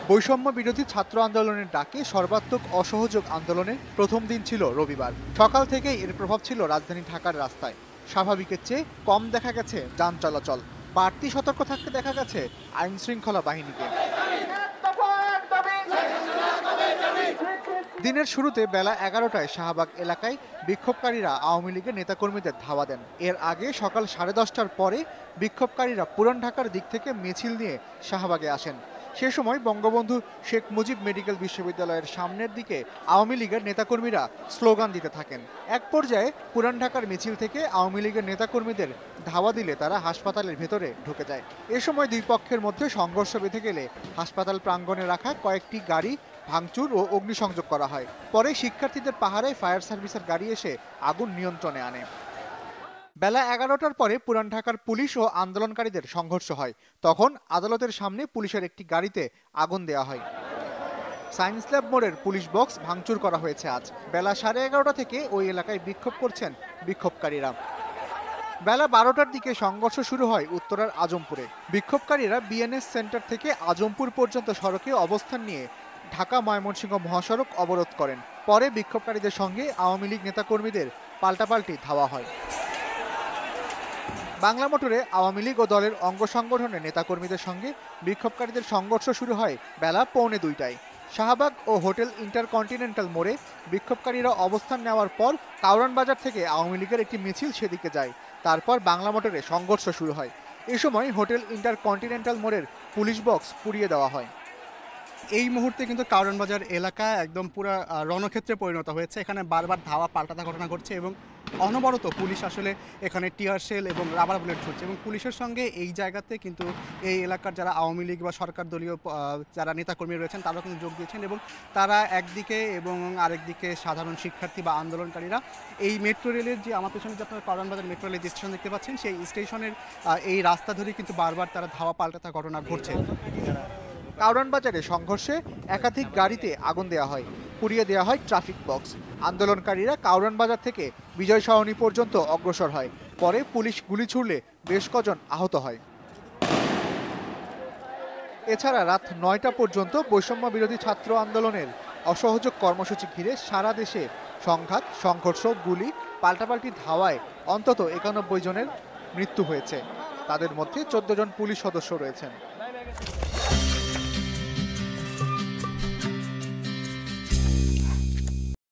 বৈষম্য বিরোধী ছাত্র আন্দোলনের ডাকে সর্বাত্মক অসহযোগ আন্দোলনের প্রথম দিন ছিল রবিবার। সকাল থেকেই এর প্রভাব ছিল রাজধানী ঢাকার রাস্তায়। স্বাভাবিকের চেয়ে কম দেখা গেছে যান চলাচল। বাড়তি সতর্ক থাকতে দেখা গেছে আইন শৃঙ্খলা বাহিনীকে। দিনের শুরুতে বেলা 11টায় শাহবাগ এলাকায় বিক্ষোভকারীরা আওয়ামী লীগের নেতাকর্মীদের ধাওয়া দেন। এর আগে সকাল 10:30টার পরে বিক্ষোভকারীরা পুরান ঢাকার দিক থেকে মিছিল নিয়ে শাহবাগে আসেন। সে সময় বঙ্গবন্ধু শেখ মুজিব মেডিকেল বিশ্ববিদ্যালয়ের সামনের দিকে আওয়ামী লীগের নেতাকর্মীরা স্লোগান দিতে থাকেন। এক পর্যায়ে পুরান ঢাকার মিছিল থেকে আওয়ামী লীগের নেতাকর্মীদের ধাওয়া দিলে তারা হাসপাতালের ভেতরে ঢুকে যায়। এ সময় দুই পক্ষের মধ্যে সংঘর্ষ বেঁধে গেলে হাসপাতাল প্রাঙ্গণে রাখা কয়েকটি গাড়ি ভাঙচুর ও অগ্নিসংযোগ করা হয়। পরে শিক্ষার্থীদের পাহারায় ফায়ার সার্ভিসের গাড়ি এসে আগুন নিয়ন্ত্রণে আনে। বেলা 11টার পরে পুরান ঢাকার পুলিশ ও আন্দোলনকারীদের সংঘর্ষ হয়। তখন আদালতের সামনে পুলিশের একটি গাড়িতে আগুন দেওয়া হয়। সায়েন্স ল্যাব মোড়ের পুলিশ বক্স ভাঙচুর করা হয়েছে আজ। বেলা 11:30 থেকে ওই এলাকায় বিক্ষোভ করছেন বিক্ষোভকারীরা। বেলা 12টার দিকে সংঘর্ষ শুরু হয় উত্তরার আজমপুরে। বিক্ষোভকারীরা বিএনএস সেন্টার থেকে আজমপুর পর্যন্ত সড়কে অবস্থান নিয়ে ঢাকা ময়মনসিংহ মহাসড়ক অবরোধ করেন। পরে বিক্ষোভকারীদের সঙ্গে আওয়ামী লীগ নেতাকর্মীদের পাল্টাপাল্টি ধাওয়া হয়। বাংলা মোটরে আওয়ামী লীগ ও দলের অঙ্গ সংগঠনের নেতাকর্মীদের সঙ্গে বিক্ষোভকারীদের সংঘর্ষ শুরু হয় বেলা 1:45টায়। শাহবাগ ও হোটেল ইন্টারকন্টিনেন্টাল মোড়ে বিক্ষোভকারীরা অবস্থান নেওয়ার পর কাউরান বাজার থেকে আওয়ামী লীগের একটি মিছিল সেদিকে যায়। তারপর বাংলা মোটরে সংঘর্ষ শুরু হয়। এ সময় হোটেল ইন্টারকন্টিনেন্টাল মোড়ের পুলিশ বক্স পুড়িয়ে দেওয়া হয়। এই মুহূর্তে কিন্তু কারওয়ান বাজার এলাকা একদম পুরো রণক্ষেত্রে পরিণত হয়েছে। এখানে বারবার ধাওয়া পাল্টাতে ঘটনা ঘটছে এবং অনবরত পুলিশ আসলে এখানে টিয়ার শেল এবং রাবার বুলেট ছুটছে এবং পুলিশের সঙ্গে এই জায়গাতে কিন্তু এই এলাকার যারা আওয়ামী লীগ বা সরকার দলীয় যারা নেতাকর্মী রয়েছেন তারাও কিন্তু যোগ দিয়েছেন এবং তারা একদিকে এবং আরেকদিকে সাধারণ শিক্ষার্থী বা আন্দোলনকারীরা এই মেট্রো রেলের যে আমার পেছনে যে আপনারা কারওয়ান বাজার মেট্রো রেলের যে স্টেশন দেখতে পাচ্ছেন সেই স্টেশনের এই রাস্তা ধরেই কিন্তু বারবার তারা ধাওয়া পাল্টাতে ঘটনা ঘটছে। কাউরান বাজারে সংঘর্ষে একাধিক গাড়িতে আগুন দেওয়া হয়, পুড়িয়ে দেওয়া হয় ট্রাফিক বক্স। আন্দোলনকারীরা কাউরান বাজার থেকে বিজয় সরণি পর্যন্ত অগ্রসর হয়। পরে পুলিশ গুলি ছুড়লে বেশ কজন আহত হয়। এছাড়া রাত 9টা পর্যন্ত বৈষম্য বিরোধী ছাত্র আন্দোলনের অসহযোগ কর্মসূচি ঘিরে সারা দেশে সংঘাত, সংঘর্ষ, গুলি, পাল্টাপাল্টি ধাওয়ায় অন্তত 91 জনের মৃত্যু হয়েছে। তাদের মধ্যে 14 জন পুলিশ সদস্য রয়েছেন।